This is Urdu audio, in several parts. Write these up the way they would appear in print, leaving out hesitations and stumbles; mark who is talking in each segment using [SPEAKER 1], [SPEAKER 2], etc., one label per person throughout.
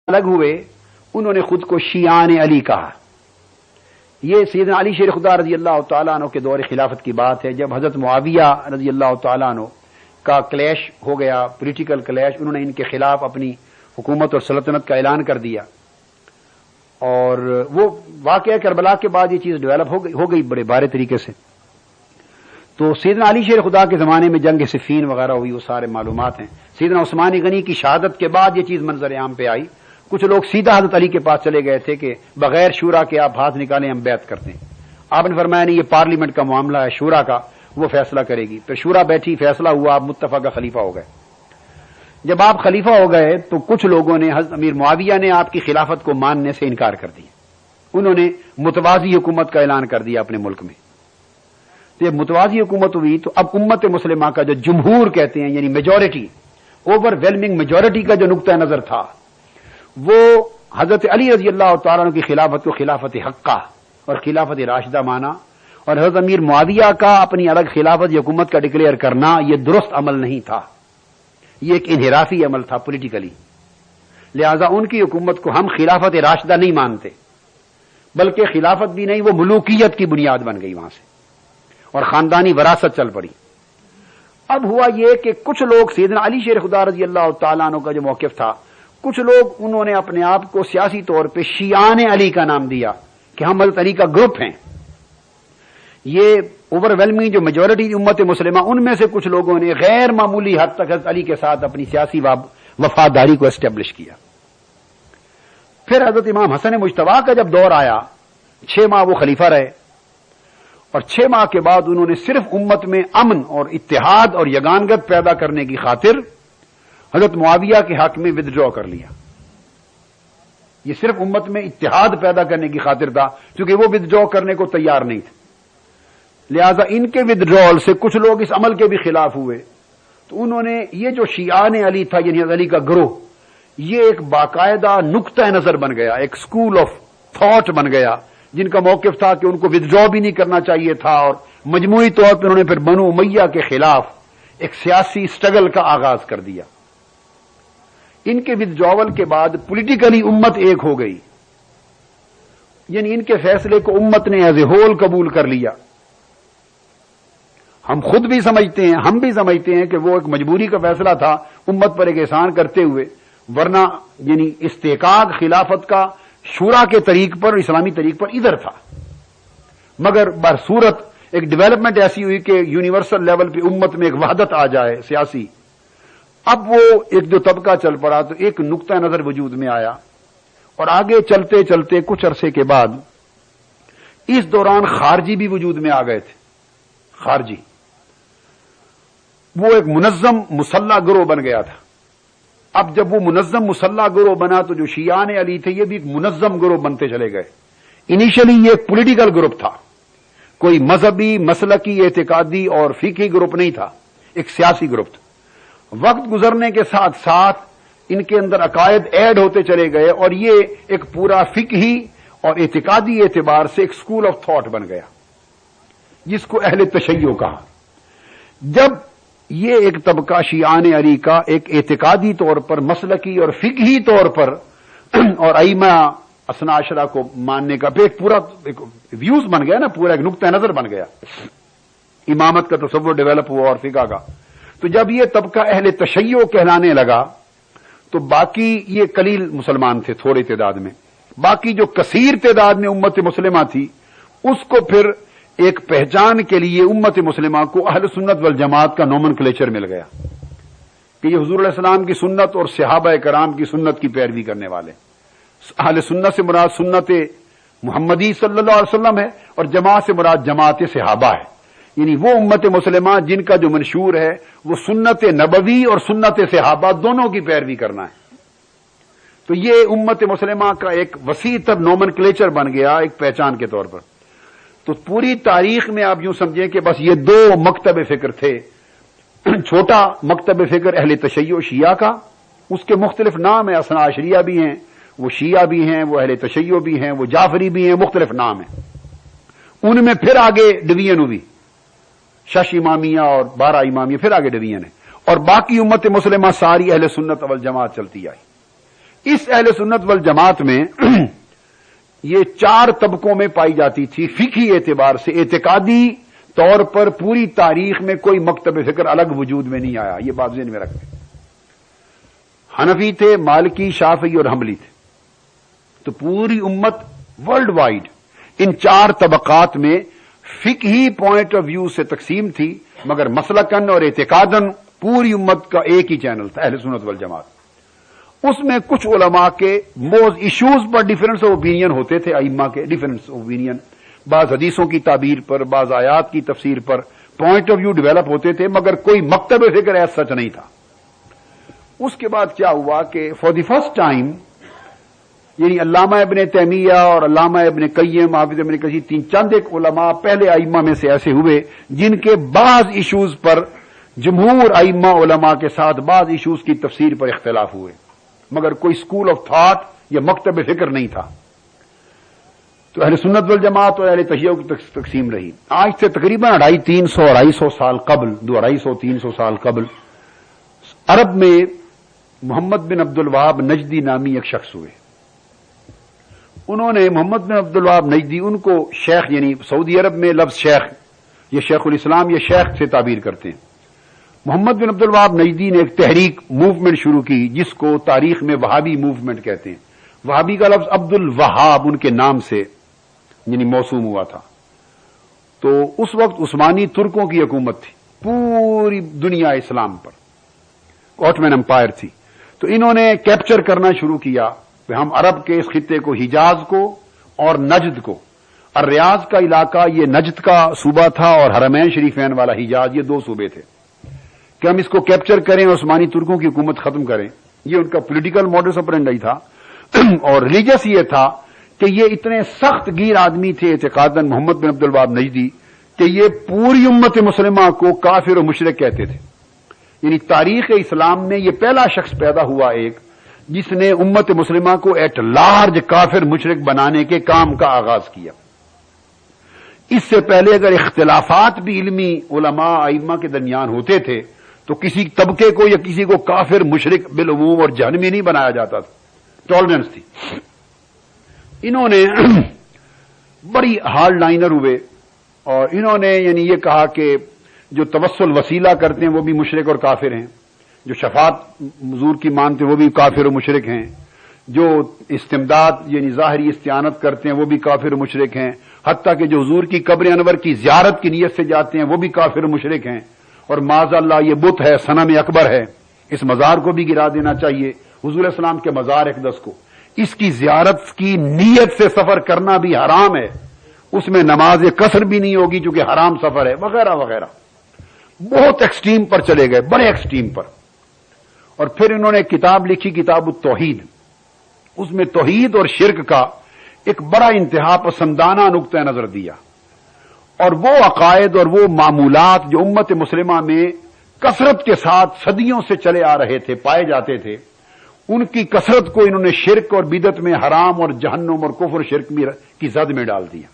[SPEAKER 1] الگ ہوئے انہوں نے خود کو شیعان علی کہا. یہ سیدنا علی شیر خدا رضی اللہ تعالیٰ عنہ کے دور خلافت کی بات ہے، جب حضرت معاویہ رضی اللہ تعالیٰ عنہ کا کلیش ہو گیا، پولیٹیکل کلیش، انہوں نے ان کے خلاف اپنی حکومت اور سلطنت کا اعلان کر دیا. اور وہ واقعہ کربلا کے بعد یہ چیز ڈیولپ ہو گئی بڑے بارے طریقے سے. تو سیدنا علی شیر خدا کے زمانے میں جنگ صفین وغیرہ ہوئی، وہ سارے معلومات ہیں. سیدنا عثمان غنی کی شہادت کے بعد یہ چیز منظر عام پہ آئی. کچھ لوگ سیدھا حضرت علی کے پاس چلے گئے تھے کہ بغیر شورا کے آپ ہاتھ نکالیں ہم بیعت کرتے ہیں. آپ نے فرمایا نہیں، یہ پارلیمنٹ کا معاملہ ہے، شورا کا، وہ فیصلہ کرے گی. پھر شورا بیٹھی، فیصلہ ہوا، آپ متفقہ خلیفہ ہو گئے. جب آپ خلیفہ ہو گئے تو کچھ لوگوں نے، حضرت امیر معاویہ نے آپ کی خلافت کو ماننے سے انکار کر دیا. انہوں نے متوازی حکومت کا اعلان کر دیا اپنے ملک میں. جب متوازی حکومت ہوئی تو اب امت مسلمہ کا جو جمہور کہتے ہیں، یعنی میجورٹی، اوور ویلمنگ میجورٹی کا جو نقطہ نظر تھا، وہ حضرت علی رضی اللہ تعالیٰ عنہ کی خلافت کو خلافت حقہ اور خلافت راشدہ مانا، اور حضرت امیر معاویہ کا اپنی الگ خلافت حکومت کا ڈکلیئر کرنا یہ درست عمل نہیں تھا، یہ ایک انحرافی عمل تھا پولیٹیکلی. لہذا ان کی حکومت کو ہم خلافت راشدہ نہیں مانتے، بلکہ خلافت بھی نہیں، وہ ملوکیت کی بنیاد بن گئی وہاں سے اور خاندانی وراثت چل پڑی. اب ہوا یہ کہ کچھ لوگ، سیدنا علی شیر خدا رضی اللہ تعالیٰ عنہ کا جو موقف تھا، کچھ لوگ انہوں نے اپنے آپ کو سیاسی طور پہ شیعان علی کا نام دیا کہ ہم حضرت علی کا گروپ ہیں. یہ اوور ویلمنگ جو میجورٹی امت مسلمہ، ان میں سے کچھ لوگوں نے غیر معمولی حد تک حضرت علی کے ساتھ اپنی سیاسی وفاداری کو اسٹیبلش کیا. پھر حضرت امام حسن مجتبیٰ کا جب دور آیا، 6 ماہ وہ خلیفہ رہے، اور 6 ماہ کے بعد انہوں نے صرف امت میں امن اور اتحاد اور یگانگت پیدا کرنے کی خاطر حضرت معاویہ کے حق میں ودڈرا کر لیا. یہ صرف امت میں اتحاد پیدا کرنے کی خاطر تھا، کیونکہ وہ ودڈرا کرنے کو تیار نہیں تھے. لہذا ان کے ودڈرال سے کچھ لوگ اس عمل کے بھی خلاف ہوئے. تو انہوں نے یہ جو شیعان علی تھا، یعنی علی کا گروہ، یہ ایک باقاعدہ نقطہ نظر بن گیا، ایک اسکول آف تھاٹ بن گیا، جن کا موقف تھا کہ ان کو ودڈرا بھی نہیں کرنا چاہیے تھا. اور مجموعی طور پر انہوں نے پھر بنو امیہ کے خلاف ایک سیاسی سٹرگل کا آغاز کر دیا. ان کے ودڈراول کے بعد پولیٹیکلی امت ایک ہو گئی، یعنی ان کے فیصلے کو امت نے ایز اے ہول قبول کر لیا. ہم خود بھی سمجھتے ہیں، ہم بھی سمجھتے ہیں کہ وہ ایک مجبوری کا فیصلہ تھا امت پر ایک احسان کرتے ہوئے، ورنہ یعنی استحقاق خلافت کا شورا کے طریق پر، اسلامی طریق پر ادھر تھا. مگر برصورت ایک ڈیولپمنٹ ایسی ہوئی کہ یونیورسل لیول پہ امت میں ایک وحدت آ جائے سیاسی. اب وہ ایک جو طبقہ چل پڑا تو ایک نقطہ نظر وجود میں آیا، اور آگے چلتے چلتے کچھ عرصے کے بعد اس دوران خارجی بھی وجود میں آ گئے تھے. خارجی وہ ایک منظم مسلح گروہ بن گیا تھا. اب جب وہ منظم مسلح گروہ بنا تو جو شیعان علی تھے یہ بھی ایک منظم گروہ بنتے چلے گئے. انیشلی یہ ایک پولیٹیکل گروپ تھا، کوئی مذہبی، مسلکی، اعتقادی اور فقہی گروپ نہیں تھا، ایک سیاسی گروپ تھا. وقت گزرنے کے ساتھ ساتھ ان کے اندر عقائد ایڈ ہوتے چلے گئے، اور یہ ایک پورا فقہی اور اعتقادی اعتبار سے ایک اسکول آف تھاٹ بن گیا، جس کو اہل تشیع کہا. جب یہ ایک طبقہ شیعان علی کا ایک اعتقادی طور پر، مسلکی اور فقہی طور پر اور ائمہ اثنا عشرہ کو ماننے کا ایک پورا ایک ویوز بن گیا نا، پورا ایک نقطہ نظر بن گیا، امامت کا تصور ڈیولپ ہوا اور فقہ کا. تو جب یہ طبقہ اہل تشیع کہلانے لگا تو باقی یہ قلیل مسلمان تھے تھوڑی تعداد میں، باقی جو کثیر تعداد میں امت مسلمہ تھی اس کو پھر ایک پہچان کے لیے امت مسلمہ کو اہل سنت والجماعت کا نومنکلیچر مل گیا کہ یہ حضور علیہ السلام کی سنت اور صحابہ کرام کی سنت کی پیروی کرنے والے. اہل سنت سے مراد سنت محمدی صلی اللہ علیہ وسلم ہے، اور جماعت سے مراد جماعت صحابہ ہے، یعنی وہ امت مسلمہ جن کا جو منشور ہے وہ سنت نبوی اور سنت صحابہ دونوں کی پیروی کرنا ہے. تو یہ امت مسلمہ کا ایک وسیع تر نومنکلیچر بن گیا ایک پہچان کے طور پر. تو پوری تاریخ میں آپ یوں سمجھیں کہ بس یہ 2 مکتب فکر تھے. چھوٹا مکتب فکر اہل تشیع شیعہ کا، اس کے مختلف نام ہیں، اثنا عشریہ بھی ہیں، وہ شیعہ بھی ہیں، وہ اہل تشیع بھی ہیں، وہ جعفری بھی ہیں، مختلف نام ہیں. ان میں پھر آگے ڈویژن ہوئی، 6 امامیہ اور 12 امامیہ، پھر آگے ڈویژن ہے. اور باقی امت مسلمہ ساری اہل سنت والجماعت چلتی آئی. اس اہل سنت والجماعت میں یہ 4 طبقوں میں پائی جاتی تھی فقہی اعتبار سے. اعتقادی طور پر پوری تاریخ میں کوئی مکتب فکر الگ وجود میں نہیں آیا. یہ بات ذہن میں رکھیں. حنفی تھے، مالکی، شافعی اور حنبلی تھے. تو پوری امت ورلڈ وائڈ ان 4 طبقات میں فقہی پوائنٹ آف ویو سے تقسیم تھی، مگر مسلکن اور اعتقادن پوری امت کا ایک ہی چینل تھا، اہل سنت والجماعت. اس میں کچھ علماء کے موز issues per difference of opinion ہوتے تھے، ائمہ کے ڈیفرنس آف اوپینین، بعض حدیثوں کی تعبیر پر، بعض آیات کی تفسیر پر پوائنٹ آف ویو ڈیولپ ہوتے تھے، مگر کوئی مکتب فکر ایسا سچ نہیں تھا. اس کے بعد کیا ہوا کہ فار دی فرسٹ ٹائم یعنی علامہ ابن تیمیہ اور علامہ ابن قیم، حافظ ابن کثیر، چند ایک علماء پہلے ائمہ میں سے ایسے ہوئے جن کے بعض ایشوز پر جمہور ائمہ علماء کے ساتھ بعض ایشوز کی تفسیر پر اختلاف ہوئے، مگر کوئی اسکول آف تھاٹ یا مکتب فکر نہیں تھا. تو اہل سنت والجماعت اور اہل تشیع کی تقسیم رہی. آج سے تقریباً 250 سال قبل، 250-300 سال قبل عرب میں محمد بن عبد الوہاب نجدی نامی ایک شخص ہوئے. انہوں نے محمد بن عبد الوہاب نجدی، ان کو شیخ، یعنی سعودی عرب میں لفظ شیخ، یہ شیخ الاسلام، یہ شیخ سے تعبیر کرتے ہیں. محمد بن عبد الوہاب نجدی نے ایک تحریک موومنٹ شروع کی جس کو تاریخ میں وہابی موومنٹ کہتے ہیں. وہابی کا لفظ عبد الوہاب ان کے نام سے یعنی موسوم ہوا تھا. تو اس وقت عثمانی ترکوں کی حکومت تھی پوری دنیا اسلام پر، آٹمن امپائر تھی. تو انہوں نے کیپچر کرنا شروع کیا کہ ہم عرب کے اس خطے کو، حجاز کو اور نجد کو، الریاض کا علاقہ یہ نجد کا صوبہ تھا اور حرمین شریفین والا حجاز، یہ 2 صوبے تھے، کہ ہم اس کو کیپچر کریں، عثمانی ترکوں کی حکومت ختم کریں. یہ ان کا پولیٹیکل ماڈس آپرینڈی تھا. اور ریلیجس یہ تھا کہ یہ اتنے سخت گیر آدمی تھے اعتقاداً محمد بن عبد الوہاب نجدی کہ یہ پوری امت مسلمہ کو کافر و مشرک کہتے تھے. یعنی تاریخ اسلام میں یہ پہلا شخص پیدا ہوا ایک جس نے امت مسلمہ کو ایٹ لارج کافر مشرک بنانے کے کام کا آغاز کیا. اس سے پہلے اگر اختلافات بھی علمی علماء ائمہ کے درمیان ہوتے تھے تو کسی طبقے کو یا کسی کو کافر مشرک بالعموم اور جہنمی نہیں بنایا جاتا تھا، ٹالرنس تھی. انہوں نے بڑی ہارڈ لائنر ہوئے اور انہوں نے یعنی یہ کہا کہ جو توسل وسیلہ کرتے ہیں وہ بھی مشرک اور کافر ہیں، جو شفاعت حضور کی مانتے ہیں وہ بھی کافر و مشرک ہیں، جو استمداد یعنی ظاہری استعانت کرتے ہیں وہ بھی کافر و مشرک ہیں، حتیٰ کہ جو حضور کی قبر انور کی زیارت کی نیت سے جاتے ہیں وہ بھی کافر و مشرک ہیں. اور معاذ اللہ یہ بت ہے، صنم اکبر ہے، اس مزار کو بھی گرا دینا چاہیے. حضور اسلام کے مزار اقدس کو، اس کی زیارت کی نیت سے سفر کرنا بھی حرام ہے، اس میں نماز قصر بھی نہیں ہوگی چونکہ حرام سفر ہے، وغیرہ وغیرہ. بہت ایکسٹریم پر چلے گئے، بڑے ایکسٹریم پر. اور پھر انہوں نے کتاب لکھی، کتاب التوحید. اس میں توحید اور شرک کا ایک بڑا انتہا پسندانہ نقطہ نظر دیا، اور وہ عقائد اور وہ معمولات جو امت مسلمہ میں کثرت کے ساتھ صدیوں سے چلے آ رہے تھے، پائے جاتے تھے، ان کی کثرت کو انہوں نے شرک اور بدعت میں، حرام اور جہنم اور کفر شرک کی زد میں ڈال دیا.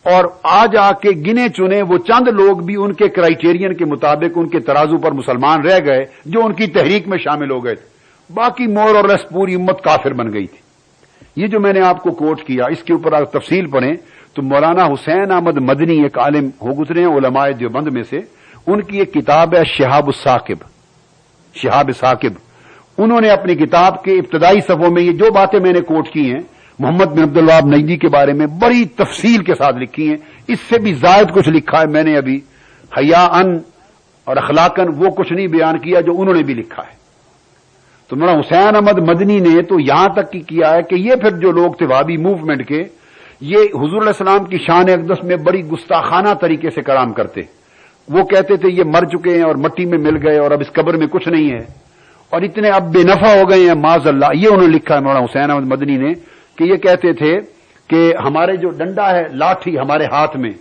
[SPEAKER 1] اور آج آ کے گنے چنے وہ چند لوگ بھی ان کے کرائیٹیرین کے مطابق ان کے ترازو پر مسلمان رہ گئے جو ان کی تحریک میں شامل ہو گئے تھے. باقی مور اور لیس پوری امت کافر بن گئی تھی. یہ جو میں نے آپ کو کوٹ کیا اس کے اوپر آپ تفصیل پڑھیں تو مولانا حسین احمد مدنی ایک عالم ہو گزرے ہیں علماء دیوبند میں سے، ان کی ایک کتاب ہے شہاب ثاقب. انہوں نے اپنی کتاب کے ابتدائی صفحوں میں یہ جو باتیں میں نے کوٹ کی ہیں محمد بن عبد الوہاب نجدی کے بارے میں بڑی تفصیل کے ساتھ لکھی ہیں. اس سے بھی زائد کچھ لکھا ہے میں نے ابھی، حیاءً اور اخلاقاً وہ کچھ نہیں بیان کیا جو انہوں نے بھی لکھا ہے. تو مولانا حسین احمد مدنی نے تو یہاں تک کی کیا ہے کہ یہ پھر جو لوگ تھے وہابی موومنٹ کے، یہ حضور علیہ السلام کی شان اقدس میں بڑی گستاخانہ طریقے سے کلام کرتے. وہ کہتے تھے یہ مر چکے ہیں اور مٹی میں مل گئے اور اب اس قبر میں کچھ نہیں ہے اور اتنے اب بے نفع ہو گئے ہیں معاذ اللہ. یہ انہوں نے لکھا ہے مولانا حسین احمد مدنی نے کہ یہ کہتے تھے کہ ہمارے جو ڈنڈا ہے، لاٹھی ہمارے ہاتھ میں،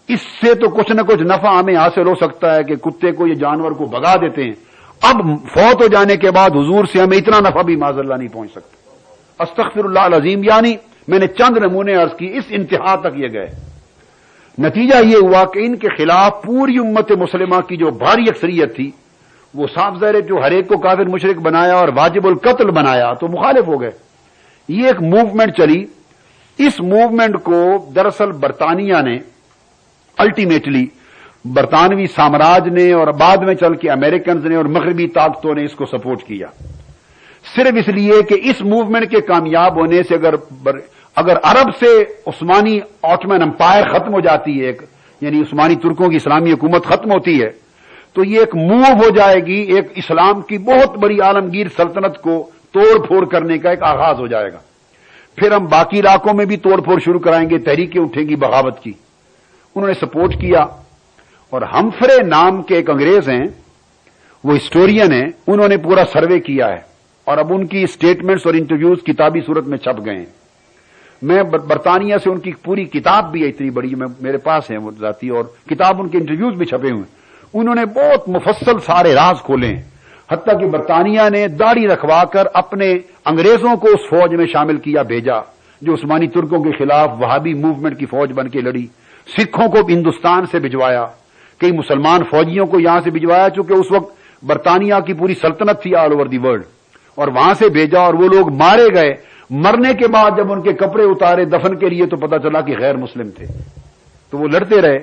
[SPEAKER 1] اس سے تو کچھ نہ کچھ نفع ہمیں حاصل ہو سکتا ہے کہ کتے کو یا جانور کو بھگا دیتے ہیں، اب فوت ہو جانے کے بعد حضور سے ہمیں اتنا نفع بھی معاذ اللہ نہیں پہنچ سکتا. استغفر اللہ العظیم. یعنی میں نے چند نمونے عرض کی، اس انتہا تک یہ گئے. نتیجہ یہ ہوا کہ ان کے خلاف پوری امت مسلمہ کی جو بھاری اکثریت تھی وہ صاف ظاہر ہے جو ہر ایک کو کافر مشرک بنایا اور واجب القتل بنایا تو مخالف ہو گئے. یہ ایک موومنٹ چلی. اس موومنٹ کو دراصل برطانیہ نے الٹیمیٹلی برطانوی سامراج نے اور بعد میں چل کے امریکنز نے اور مغربی طاقتوں نے اس کو سپورٹ کیا، صرف اس لیے کہ اس موومنٹ کے کامیاب ہونے سے اگر عرب سے عثمانی آٹمن امپائر ختم ہو جاتی ہے، یعنی عثمانی ترکوں کی اسلامی حکومت ختم ہوتی ہے، تو یہ ایک موو ہو جائے گی، ایک اسلام کی بہت بڑی عالمگیر سلطنت کو توڑ پھوڑ کرنے کا ایک آغاز ہو جائے گا. پھر ہم باقی علاقوں میں بھی توڑ پھوڑ شروع کرائیں گے، تحریکیں اٹھیں گی بغاوت کی. انہوں نے سپورٹ کیا. اور ہمفرے نام کے ایک انگریز ہیں، وہ ہسٹورین ہیں، انہوں نے پورا سروے کیا ہے اور اب ان کی اسٹیٹمنٹس اور انٹرویوز کتابی صورت میں چھپ گئے ہیں. میں برطانیہ سے ان کی پوری کتاب بھی ہے، اتنی بڑی میرے پاس ہے وہ ذاتی، اور کتاب ان کے انٹرویوز بھی چھپے ہوئے. انہوں نے بہت مفصل سارے راز کھولے ہیں، حتیٰ کہ برطانیہ نے داڑھی رکھوا کر اپنے انگریزوں کو اس فوج میں شامل کیا، بھیجا جو عثمانی ترکوں کے خلاف وہابی موومنٹ کی فوج بن کے لڑی. سکھوں کو ہندوستان سے بھجوایا، کئی مسلمان فوجیوں کو یہاں سے بھجوایا، چونکہ اس وقت برطانیہ کی پوری سلطنت تھی آل اوور دی ورلڈ، اور وہاں سے بھیجا اور وہ لوگ مارے گئے. مرنے کے بعد جب ان کے کپڑے اتارے دفن کے لیے تو پتا چلا کہ غیر مسلم تھے، تو وہ لڑتے رہے.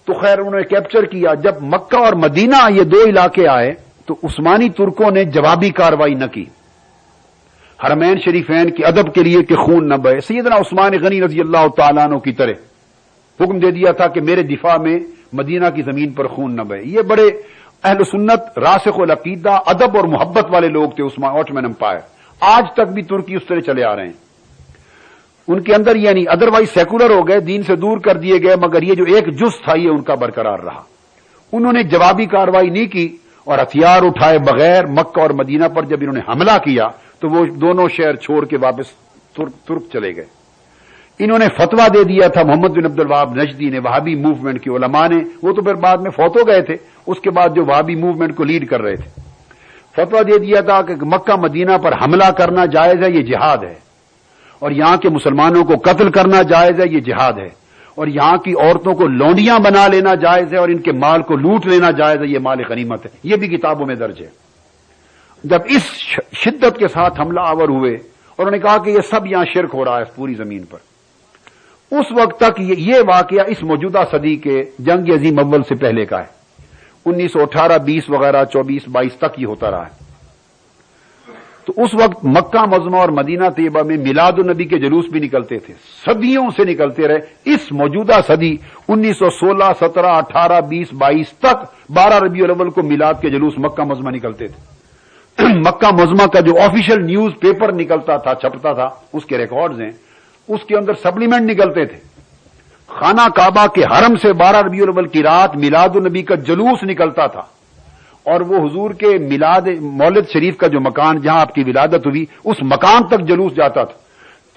[SPEAKER 1] تو خیر انہوں نے کیپچر کیا. جب مکہ اور مدینہ یہ دو علاقے آئے تو عثمانی ترکوں نے جوابی کارروائی نہ کی، حرمین شریفین کی ادب کے لیے کہ خون نہ بہے. سیدنا عثمان غنی رضی اللہ تعالیٰ عنہ کی طرح حکم دے دیا تھا کہ میرے دفاع میں مدینہ کی زمین پر خون نہ بہے. یہ بڑے اہل سنت راسخ العقیدہ ادب اور محبت والے لوگ تھے آٹمن امپائر. آج تک بھی ترکی اس طرح چلے آ رہے ہیں. ان کے اندر یعنی ادروائز سیکولر ہو گئے، دین سے دور کر دیے گئے، مگر یہ جو ایک جز تھا یہ ان کا برقرار رہا. انہوں نے جوابی کارروائی نہیں کی اور ہتھیار اٹھائے بغیر مکہ اور مدینہ پر جب انہوں نے حملہ کیا تو وہ دونوں شہر چھوڑ کے واپس ترک چلے گئے. انہوں نے فتویٰ دے دیا تھا محمد بن عبد الوہاب نجدی نے، وہابی موومنٹ کے علماء نے، وہ تو پھر بعد میں فوت ہو گئے تھے، اس کے بعد جو وہابی موومنٹ کو لیڈ کر رہے تھے، فتویٰ دے دیا تھا کہ مکہ مدینہ پر حملہ کرنا جائز ہے، یہ جہاد ہے، اور یہاں کے مسلمانوں کو قتل کرنا جائز ہے، یہ جہاد ہے، اور یہاں کی عورتوں کو لونڈیاں بنا لینا جائز ہے اور ان کے مال کو لوٹ لینا جائز ہے، یہ مال غنیمت ہے. یہ بھی کتابوں میں درج ہے. جب اس شدت کے ساتھ حملہ آور ہوئے اور انہوں نے کہا کہ یہ سب یہاں شرک ہو رہا ہے پوری زمین پر، اس وقت تک یہ واقعہ اس موجودہ صدی کے جنگ عظیم اول سے پہلے کا ہے. 1918 20 وغیرہ 24 22 تک یہ ہوتا رہا ہے. تو اس وقت مکہ معظمہ اور مدینہ طیبہ میں میلاد النبی کے جلوس بھی نکلتے تھے، صدیوں سے نکلتے رہے. اس موجودہ صدی 1916 17 18 20 22 تک 12 ربیع الاول کو میلاد کے جلوس مکہ معظمہ نکلتے تھے. مکہ معظمہ کا جو آفیشیل نیوز پیپر نکلتا تھا، چھپتا تھا، اس کے ریکارڈز ہیں، اس کے اندر سپلیمنٹ نکلتے تھے. خانہ کعبہ کے حرم سے 12 ربیع الاول کی رات میلاد النبی کا جلوس نکلتا تھا، اور وہ حضور کے مولد شریف کا جو مکان جہاں آپ کی ولادت ہوئی اس مکان تک جلوس جاتا تھا.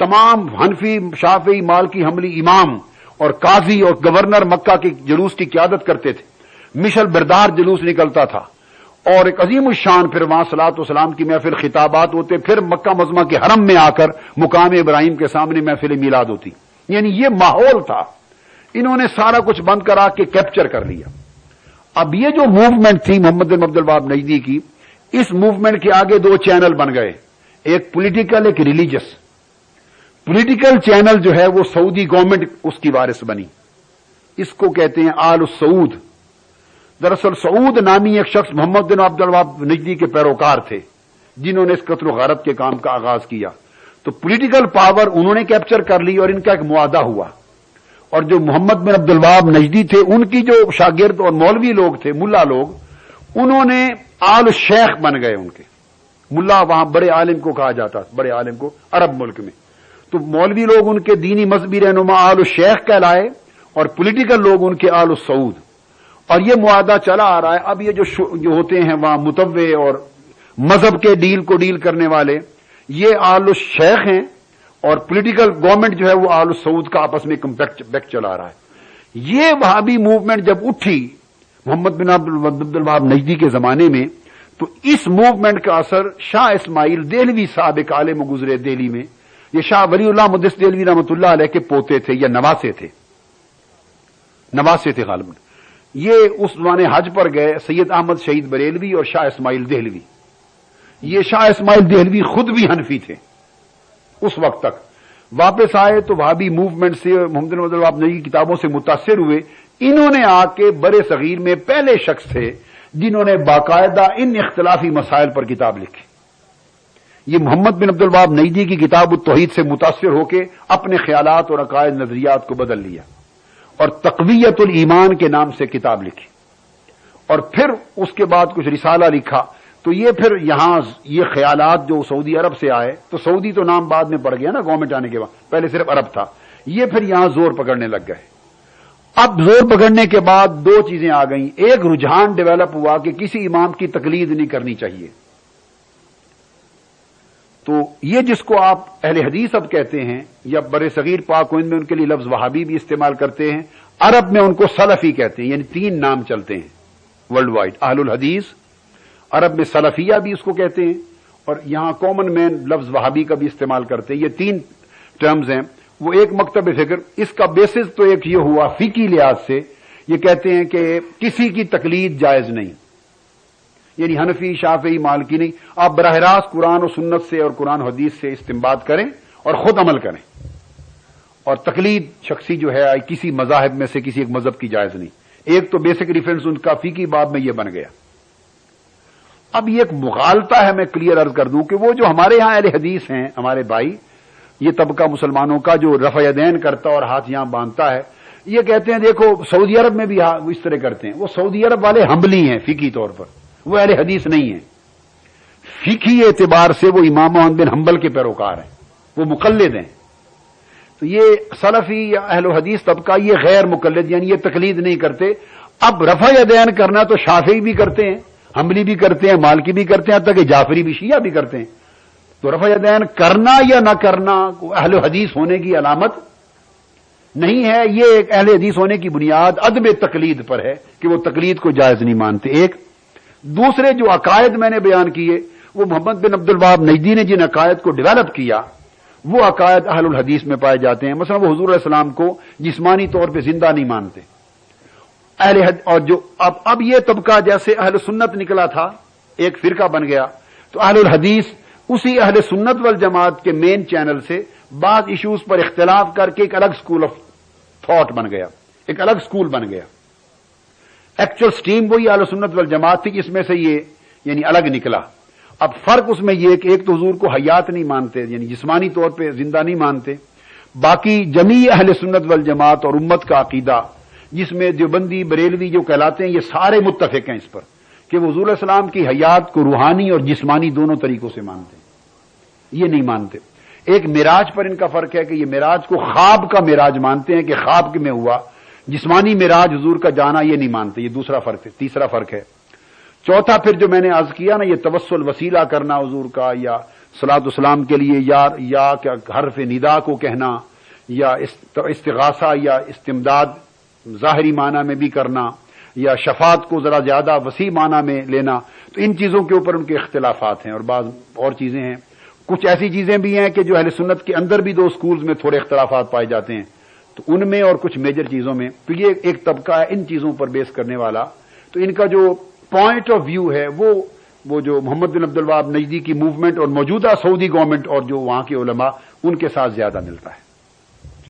[SPEAKER 1] تمام حنفی شافعی مالکی حنبلی امام اور قاضی اور گورنر مکہ کے جلوس کی قیادت کرتے تھے. مشل بردار جلوس نکلتا تھا اور ایک عظیم الشان پھر وہاں صلاۃ و سلام کی محفل، خطابات ہوتے، پھر مکہ معظمہ کے حرم میں آ کر مقام ابراہیم کے سامنے محفل میلاد ہوتی. یعنی یہ ماحول تھا. انہوں نے سارا کچھ بند کرا کے کیپچر کر لیا. اب یہ جو موومنٹ تھی محمد بن عبد الوہاب نجدی کی، اس موومنٹ کے آگے دو چینل بن گئے، ایک پولیٹیکل ایک ریلیجس. پولیٹیکل چینل جو ہے وہ سعودی گورنمنٹ اس کی وارث بنی، اس کو کہتے ہیں آل سعود. دراصل سعود نامی ایک شخص محمد بن عبد الوہاب نجدی کے پیروکار تھے جنہوں نے اس قتل و غارت کے کام کا آغاز کیا. تو پولیٹیکل پاور انہوں نے کیپچر کر لی اور ان کا ایک معاہدہ ہوا. اور جو محمد بن عبد الوہاب نجدی تھے ان کی جو شاگرد اور مولوی لوگ تھے، ملا لوگ، انہوں نے آل شیخ بن گئے. ان کے ملا وہاں بڑے عالم کو کہا جاتا، بڑے عالم کو عرب ملک میں. تو مولوی لوگ ان کے دینی مذہبی رہنما آل شیخ کہلائے اور پولیٹیکل لوگ ان کے آل سعود. اور یہ معاہدہ چلا آ رہا ہے. اب یہ جو ہوتے ہیں وہاں متوع اور مذہب کے ڈیل کو ڈیل کرنے والے، یہ آل شیخ ہیں، اور پولیٹیکل گورنمنٹ جو ہے وہ آل سعود کا آپس میں کمپیکٹ چلا رہا ہے. یہ وہابی موومنٹ جب اٹھی محمد بن عبد الوہاب نجدی کے زمانے میں، تو اس موومنٹ کا اثر شاہ اسماعیل دہلوی صاحب ایک عالم گزرے دہلی میں. یہ شاہ ولی اللہ مدث دہلوی رحمۃ اللہ علیہ کے پوتے تھے یا نواسے تھے غالباً. یہ اس زمانے حج پر گئے سید احمد شہید بریلوی اور شاہ اسماعیل دہلوی. یہ شاہ اسماعیل دہلوی خود بھی حنفی تھے اس وقت تک. واپس آئے تو وہابی موومنٹ سے محمد بن عبد الوہاب نجدی کی کتابوں سے متاثر ہوئے. انہوں نے آ کے برے صغیر میں پہلے شخص تھے جنہوں نے باقاعدہ ان اختلافی مسائل پر کتاب لکھی. یہ محمد بن عبد الوہاب نجدی کی کتاب التوحید سے متاثر ہو کے اپنے خیالات اور عقائد نظریات کو بدل لیا اور تقویت الایمان کے نام سے کتاب لکھی. اور پھر اس کے بعد کچھ رسالہ لکھا. تو یہ پھر یہاں یہ خیالات جو سعودی عرب سے آئے، تو سعودی تو نام بعد میں پڑ گیا نا گورنمنٹ آنے کے بعد، پہلے صرف عرب تھا. یہ پھر یہاں زور پکڑنے لگ گئے. اب زور پکڑنے کے بعد دو چیزیں آ گئیں. ایک رجحان ڈیولپ ہوا کہ کسی امام کی تقلید نہیں کرنی چاہیے. تو یہ جس کو آپ اہل حدیث اب کہتے ہیں یا بر صغیر پاک و ہند میں ان کے لیے لفظ وہابی بھی استعمال کرتے ہیں، عرب میں ان کو سلفی کہتے ہیں. یعنی تین نام چلتے ہیں ورلڈ وائڈ. اہل الحدیث، عرب میں سلفیہ بھی اس کو کہتے ہیں، اور یہاں کامن مین لفظ وہابی کا بھی استعمال کرتے ہیں. یہ تین ٹرمز ہیں. وہ ایک مکتب فکر، اس کا بیسس تو ایک یہ ہوا فقہی لحاظ سے، یہ کہتے ہیں کہ کسی کی تقلید جائز نہیں. یعنی حنفی، شافعی، مالکی نہیں، آپ براہ راست قرآن و سنت سے اور قرآن حدیث سے استنباط کریں اور خود عمل کریں. اور تقلید شخصی جو ہے کسی مذاہب میں سے کسی ایک مذہب کی جائز نہیں. ایک تو بیسک ریفرنس ان کا فقہی باب میں یہ بن گیا. اب یہ ایک مغالطہ ہے، میں کلیئر عرض کر دوں کہ وہ جو ہمارے یہاں اہل حدیث ہیں، ہمارے بھائی، یہ طبقہ مسلمانوں کا جو رفع یدین کرتا اور ہاتھ یہاں باندھتا ہے، یہ کہتے ہیں دیکھو سعودی عرب میں بھی اس طرح کرتے ہیں. وہ سعودی عرب والے حنبلی ہیں فقہی طور پر، وہ اہل حدیث نہیں ہیں. فقہی اعتبار سے وہ امام احمد بن حنبل کے پیروکار ہیں، وہ مقلد ہیں. تو یہ سلفی یا اہل حدیث طبقہ یہ غیر مقلد، یعنی یہ تقلید نہیں کرتے. اب رفع یدین کرنا تو شافعی بھی کرتے ہیں، حنبلی بھی کرتے ہیں، مالکی بھی کرتے ہیں، حتیٰ کہ جعفری بھی، شیعہ بھی کرتے ہیں. تو رفع یدین کرنا یا نہ کرنا اہل حدیث ہونے کی علامت نہیں ہے. یہ ایک اہل حدیث ہونے کی بنیاد عدم تقلید پر ہے کہ وہ تقلید کو جائز نہیں مانتے. ایک دوسرے جو عقائد میں نے بیان کیے، وہ محمد بن عبد الوہاب نجدی نے جن عقائد کو ڈیولپ کیا وہ عقائد اہل الحدیث میں پائے جاتے ہیں. مثلا وہ حضور علیہ السلام کو جسمانی طور پہ زندہ نہیں مانتے. اور جو اب یہ طبقہ جیسے اہل سنت نکلا تھا، ایک فرقہ بن گیا، تو اہل الحدیث اسی اہل سنت والجماعت کے مین چینل سے بعض ایشوز پر اختلاف کر کے ایک الگ سکول آف تھاٹ بن گیا، ایک الگ سکول بن گیا. ایکچوئل سٹریم وہی اہل سنت والجماعت تھی، جس میں سے یہ یعنی الگ نکلا. اب فرق اس میں یہ کہ ایک تو حضور کو حیات نہیں مانتے، یعنی جسمانی طور پہ زندہ نہیں مانتے. باقی جمیع اہل سنت والجماعت اور امت کا عقیدہ، جس میں دیوبندی، بریلوی جو کہلاتے ہیں، یہ سارے متفق ہیں اس پر کہ وہ حضور علیہ السلام کی حیات کو روحانی اور جسمانی دونوں طریقوں سے مانتے ہیں. یہ نہیں مانتے. ایک معراج پر ان کا فرق ہے کہ یہ معراج کو خواب کا معراج مانتے ہیں کہ خواب میں ہوا. جسمانی معراج حضور کا جانا یہ نہیں مانتے. یہ دوسرا فرق ہے. تیسرا فرق ہے. چوتھا پھر جو میں نے عرض کیا نا، یہ توسل وسیلہ کرنا حضور کا، یا صلاۃ والسلام کے لیے یا کیا حرف ندا کو کہنا، یا استغاثہ یا استمداد ظاہری معنی میں بھی کرنا، یا شفاعت کو ذرا زیادہ وسیع معنی میں لینا. تو ان چیزوں کے اوپر ان کے اختلافات ہیں، اور بعض اور چیزیں ہیں. کچھ ایسی چیزیں بھی ہیں کہ جو اہل سنت کے اندر بھی دو سکولز میں تھوڑے اختلافات پائے جاتے ہیں، تو ان میں اور کچھ میجر چیزوں میں. تو یہ ایک طبقہ ہے ان چیزوں پر بیس کرنے والا. تو ان کا جو پوائنٹ آف ویو ہے وہ جو محمد بن عبد الوہاب نجدی کی موومنٹ اور موجودہ سعودی گورنمنٹ اور جو وہاں کے علماء ان کے ساتھ زیادہ ملتا ہے.